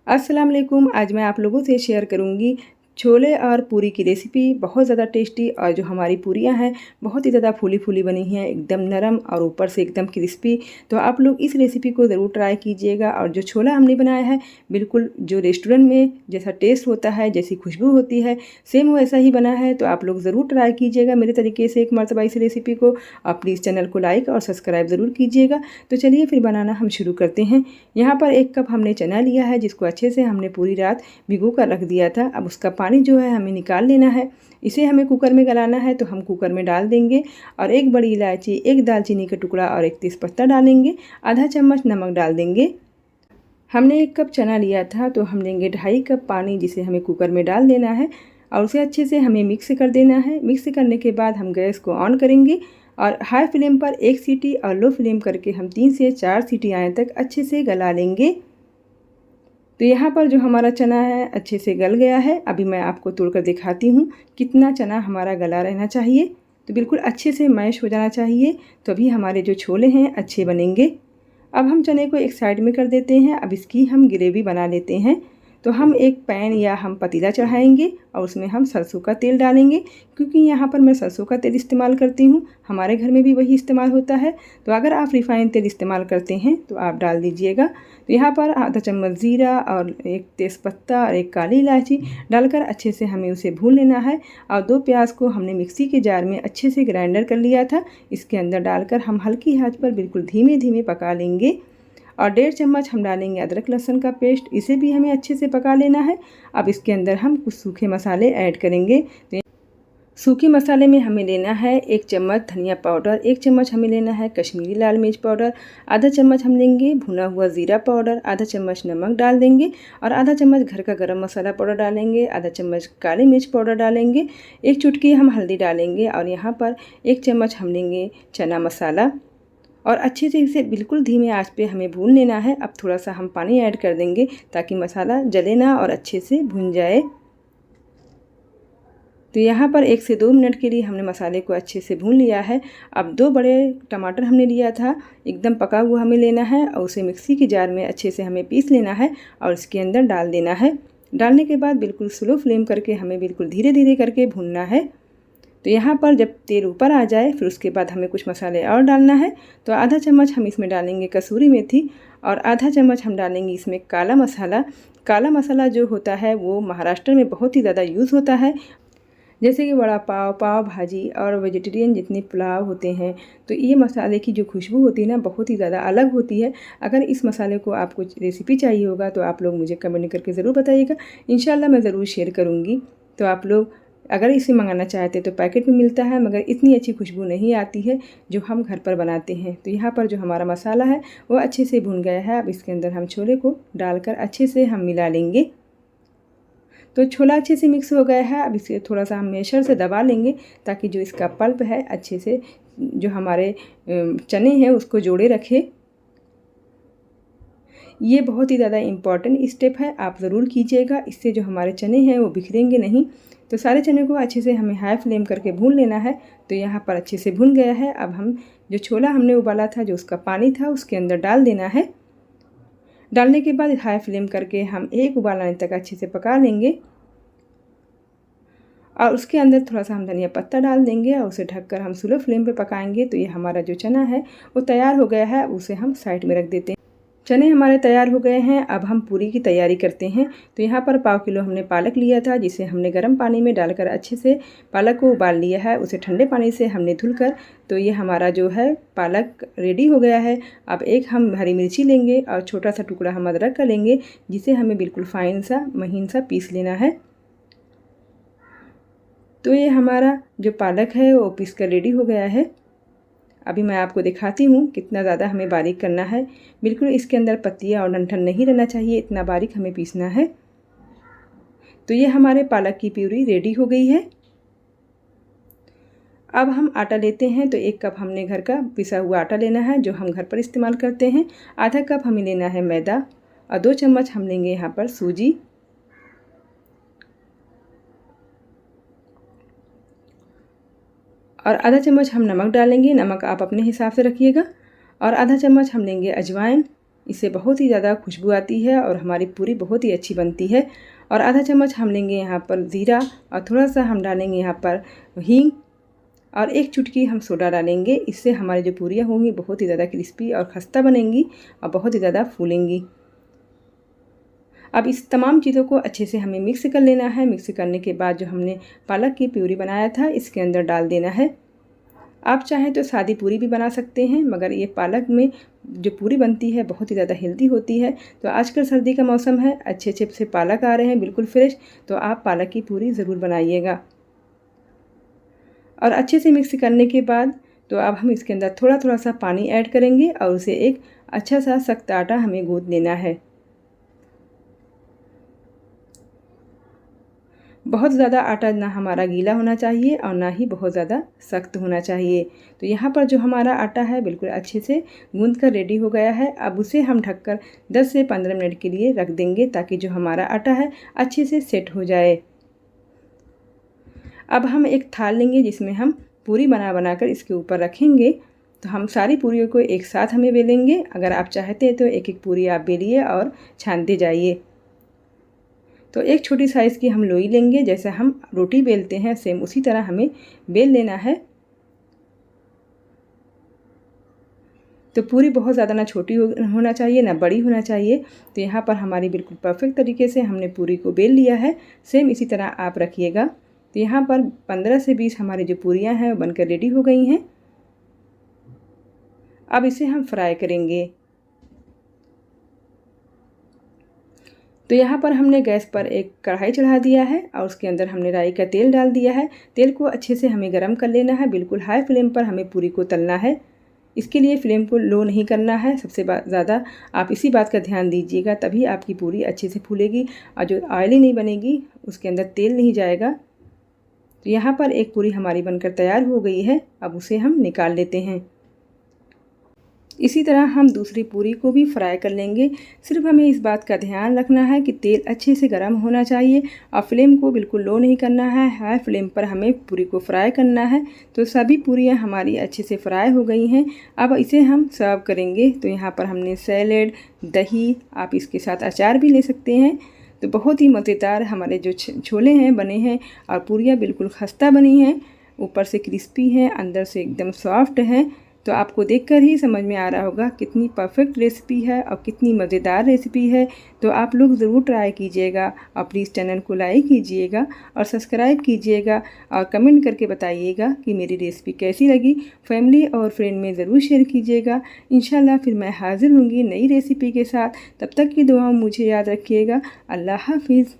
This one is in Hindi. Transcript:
अस्सलाम वालेकुम। आज मैं आप लोगों से शेयर करूंगी छोले और पूरी की रेसिपी। बहुत ज़्यादा टेस्टी और जो हमारी पूरियां हैं बहुत ही ज़्यादा फूली फूली बनी हैं, एकदम नरम और ऊपर से एकदम क्रिस्पी। तो आप लोग इस रेसिपी को ज़रूर ट्राई कीजिएगा। और जो छोला हमने बनाया है बिल्कुल जो रेस्टोरेंट में जैसा टेस्ट होता है, जैसी खुशबू होती है, सेम वैसा ही बना है। तो आप लोग ज़रूर ट्राई कीजिएगा मेरे तरीके से एक मरतबा इस रेसिपी को। आप प्लीज़ चैनल को लाइक और सब्सक्राइब ज़रूर कीजिएगा। तो चलिए फिर बनाना हम शुरू करते हैं। यहाँ पर 1 कप हमने चना लिया है, जिसको अच्छे से हमने पूरी रात भिगो कर रख दिया था। अब उसका पानी जो है हमें निकाल लेना है। इसे हमें कुकर में गलाना है, तो हम कुकर में डाल देंगे और 1 बड़ी इलायची, 1 दालचीनी का टुकड़ा और 1 तेज़पत्ता डालेंगे। आधा चम्मच नमक डाल देंगे। हमने 1 कप चना लिया था, तो हम लेंगे 2.5 कप पानी, जिसे हमें कुकर में डाल देना है और उसे अच्छे से हमें मिक्स कर देना है। मिक्स करने के बाद हम गैस को ऑन करेंगे और हाई फ्लेम पर 1 सीटी और लो फ्लेम करके हम 3 से 4 सीटी आने तक अच्छे से गला लेंगे। तो यहाँ पर जो हमारा चना है अच्छे से गल गया है। अभी मैं आपको तोड़कर दिखाती हूँ कितना चना हमारा गला रहना चाहिए। तो बिल्कुल अच्छे से मैश हो जाना चाहिए, तभी हमारे जो छोले हैं अच्छे बनेंगे। अब हम चने को एक साइड में कर देते हैं। अब इसकी हम ग्रेवी बना लेते हैं। तो हम एक पैन या हम पतीला चढ़ाएंगे और उसमें हम सरसों का तेल डालेंगे, क्योंकि यहाँ पर मैं सरसों का तेल इस्तेमाल करती हूँ। हमारे घर में भी वही इस्तेमाल होता है। तो अगर आप रिफाइंड तेल इस्तेमाल करते हैं तो आप डाल दीजिएगा। तो यहाँ पर आधा चम्मच ज़ीरा और 1 तेज़पत्ता और 1 काली इलायची डालकर अच्छे से हमें उसे भून लेना है। और 2 प्याज को हमने मिक्सी के जार में अच्छे से ग्राइंडर कर लिया था, इसके अंदर डालकर हम हल्की आंच पर बिल्कुल धीमे धीमे पका लेंगे। और 1.5 चम्मच हम डालेंगे अदरक लहसुन का पेस्ट, इसे भी हमें अच्छे से पका लेना है। अब इसके अंदर हम कुछ सूखे मसाले ऐड करेंगे। तो सूखे मसाले में हमें लेना है 1 चम्मच धनिया पाउडर, 1 चम्मच हमें लेना है कश्मीरी लाल मिर्च पाउडर, आधा चम्मच हम लेंगे भुना हुआ ज़ीरा पाउडर, आधा चम्मच नमक डाल देंगे और आधा चम्मच घर का गरम मसाला पाउडर डालेंगे, आधा चम्मच काली मिर्च पाउडर डालेंगे, 1 चुटकी हम हल्दी डालेंगे और यहाँ पर 1 चम्मच हम लेंगे चना मसाला। और अच्छे से इसे बिल्कुल धीमे आंच पे हमें भून लेना है। अब थोड़ा सा हम पानी ऐड कर देंगे ताकि मसाला जले ना और अच्छे से भून जाए। तो यहाँ पर 1 से 2 मिनट के लिए हमने मसाले को अच्छे से भून लिया है। अब 2 बड़े टमाटर हमने लिया था, एकदम पका हुआ हमें लेना है और उसे मिक्सी के जार में अच्छे से हमें पीस लेना है और इसके अंदर डाल देना है। डालने के बाद बिल्कुल स्लो फ्लेम करके हमें बिल्कुल धीरे धीरे करके भूनना है। तो यहाँ पर जब तेल ऊपर आ जाए फिर उसके बाद हमें कुछ मसाले और डालना है। तो आधा चम्मच हम इसमें डालेंगे कसूरी मेथी और आधा चम्मच हम डालेंगे इसमें काला मसाला। काला मसाला जो होता है वो महाराष्ट्र में बहुत ही ज़्यादा यूज़ होता है, जैसे कि वड़ा पाव, पाव भाजी और वेजिटेरियन जितने पुलाव होते हैं। तो ये मसाले की जो खुशबू होती है ना बहुत ही ज़्यादा अलग होती है। अगर इस मसाले को आपको रेसिपी चाहिए होगा तो आप लोग मुझे कमेंट करके ज़रूर बताइएगा, इंशाल्लाह मैं ज़रूर शेयर करूँगी। तो आप लोग अगर इसे मंगाना चाहते हैं तो पैकेट में मिलता है, मगर इतनी अच्छी खुशबू नहीं आती है जो हम घर पर बनाते हैं। तो यहाँ पर जो हमारा मसाला है वो अच्छे से भुन गया है। अब इसके अंदर हम छोले को डालकर अच्छे से हम मिला लेंगे। तो छोला अच्छे से मिक्स हो गया है। अब इसे थोड़ा सा हम मैशर से दबा लेंगे ताकि जो इसका पल्प है अच्छे से जो हमारे चने हैं उसको जोड़े रखे। ये बहुत ही ज़्यादा इम्पॉर्टेंट स्टेप है, आप ज़रूर कीजिएगा। इससे जो हमारे चने हैं वो बिखरेंगे नहीं। तो सारे चने को अच्छे से हमें हाई फ्लेम करके भून लेना है। तो यहाँ पर अच्छे से भून गया है। अब हम जो छोला हमने उबाला था, जो उसका पानी था, उसके अंदर डाल देना है। डालने के बाद हाई फ्लेम करके हम 1 उबाल आने तक अच्छे से पका लेंगे और उसके अंदर थोड़ा सा हम धनिया पत्ता डाल देंगे और उसे ढककर हम स्लो फ्लेम पे पकाएंगे। तो ये हमारा जो चना है वो तैयार हो गया है। उसे हम साइड में रख देते हैं। चने हमारे तैयार हो गए हैं। अब हम पूरी की तैयारी करते हैं। तो यहाँ पर पाव किलो हमने पालक लिया था, जिसे हमने गर्म पानी में डालकर अच्छे से पालक को उबाल लिया है। उसे ठंडे पानी से हमने धुलकर, तो ये हमारा जो है पालक रेडी हो गया है। अब 1 हम हरी मिर्ची लेंगे और छोटा सा टुकड़ा हम अदरक का लेंगे, जिसे हमें बिल्कुल फाइन सा महीन सा पीस लेना है। तो ये हमारा जो पालक है वो पीस कर रेडी हो गया है। अभी मैं आपको दिखाती हूँ कितना ज़्यादा हमें बारीक करना है। बिल्कुल इसके अंदर पत्तियाँ और डंठल नहीं रहना चाहिए, इतना बारीक हमें पीसना है। तो ये हमारे पालक की प्यूरी रेडी हो गई है। अब हम आटा लेते हैं। तो 1 कप हमने घर का पिसा हुआ आटा लेना है, जो हम घर पर इस्तेमाल करते हैं। आधा कप हमें लेना है मैदा और 2 चम्मच हम लेंगे यहाँ पर सूजी और आधा चम्मच हम नमक डालेंगे। नमक आप अपने हिसाब से रखिएगा। और आधा चम्मच हम लेंगे अजवाइन इससे बहुत ही ज़्यादा खुशबू आती है और हमारी पूरी बहुत ही अच्छी बनती है। और आधा चम्मच हम लेंगे यहाँ पर ज़ीरा और थोड़ा सा हम डालेंगे यहाँ पर हींग और एक चुटकी हम सोडा डालेंगे। इससे हमारी जो पूरियाँ होंगी बहुत ही ज़्यादा क्रिस्पी और खस्ता बनेंगी और बहुत ही ज़्यादा फूलेंगी। अब इस तमाम चीज़ों को अच्छे से हमें मिक्स कर लेना है। मिक्स करने के बाद जो हमने पालक की प्यूरी बनाया था इसके अंदर डाल देना है। आप चाहें तो सादी पूरी भी बना सकते हैं, मगर ये पालक में जो पूरी बनती है बहुत ही ज़्यादा हेल्दी होती है। तो आजकल सर्दी का मौसम है, अच्छे अच्छे से पालक आ रहे हैं बिल्कुल फ्रेश, तो आप पालक की पूरी ज़रूर बनाइएगा। और अच्छे से मिक्स करने के बाद तो अब हम इसके अंदर थोड़ा थोड़ा सा पानी ऐड करेंगे और उसे एक अच्छा सा सख्त आटा हमें गूंथ लेना है। बहुत ज़्यादा आटा ना हमारा गीला होना चाहिए और ना ही बहुत ज़्यादा सख्त होना चाहिए। तो यहाँ पर जो हमारा आटा है बिल्कुल अच्छे से गूंथ कर रेडी हो गया है। अब उसे हम ढककर 10 से 15 मिनट के लिए रख देंगे ताकि जो हमारा आटा है अच्छे से सेट हो जाए। अब हम एक थाल लेंगे जिसमें हम पूरी बना कर इसके ऊपर रखेंगे। तो हम सारी पूरियों को एक साथ हमें बेलेंगे। अगर आप चाहते हैं तो एक एक पूरी आप बेलिए और छानते जाइए। तो एक छोटी साइज़ की हम लोई लेंगे, जैसे हम रोटी बेलते हैं सेम उसी तरह हमें बेल लेना है। तो पूरी बहुत ज़्यादा ना छोटी होना चाहिए ना बड़ी होना चाहिए। तो यहाँ पर हमारी बिल्कुल परफेक्ट तरीके से हमने पूरी को बेल लिया है। सेम इसी तरह आप रखिएगा। तो यहाँ पर 15 से 20 हमारी जो पूरियाँ हैं वो बनकर रेडी हो गई हैं। अब इसे हम फ्राई करेंगे। तो यहाँ पर हमने गैस पर एक कढ़ाई चढ़ा दिया है और उसके अंदर हमने राई का तेल डाल दिया है। तेल को अच्छे से हमें गरम कर लेना है। बिल्कुल हाई फ्लेम पर हमें पूरी को तलना है। इसके लिए फ्लेम को लो नहीं करना है। सबसे ज़्यादा आप इसी बात का ध्यान दीजिएगा, तभी आपकी पूरी अच्छे से फूलेगी और जो ऑयली नहीं बनेगी, उसके अंदर तेल नहीं जाएगा। तो यहाँ पर एक पूरी हमारी बनकर तैयार हो गई है। अब उसे हम निकाल लेते हैं। इसी तरह हम दूसरी पूरी को भी फ्राई कर लेंगे। सिर्फ हमें इस बात का ध्यान रखना है कि तेल अच्छे से गर्म होना चाहिए और फ्लेम को बिल्कुल लो नहीं करना है। हाई फ्लेम पर हमें पूरी को फ्राई करना है। तो सभी पूरियां हमारी अच्छे से फ्राई हो गई हैं। अब इसे हम सर्व करेंगे। तो यहाँ पर हमने सैलेड, दही, आप इसके साथ अचार भी ले सकते हैं। तो बहुत ही मज़ेदार हमारे जो छोले हैं बने हैं और पूरियाँ बिल्कुल खस्ता बनी हैं, ऊपर से क्रिस्पी हैं, अंदर से एकदम सॉफ्ट हैं। तो आपको देखकर ही समझ में आ रहा होगा कितनी परफेक्ट रेसिपी है और कितनी मज़ेदार रेसिपी है। तो आप लोग ज़रूर ट्राई कीजिएगा और प्लीज़ चैनल को लाइक कीजिएगा और सब्सक्राइब कीजिएगा और कमेंट करके बताइएगा कि मेरी रेसिपी कैसी लगी। फैमिली और फ्रेंड में ज़रूर शेयर कीजिएगा। इंशाल्लाह फिर मैं हाज़िर होंगी नई रेसिपी के साथ। तब तक की दुआ मुझे याद रखिएगा। अल्लाह हाफिज़।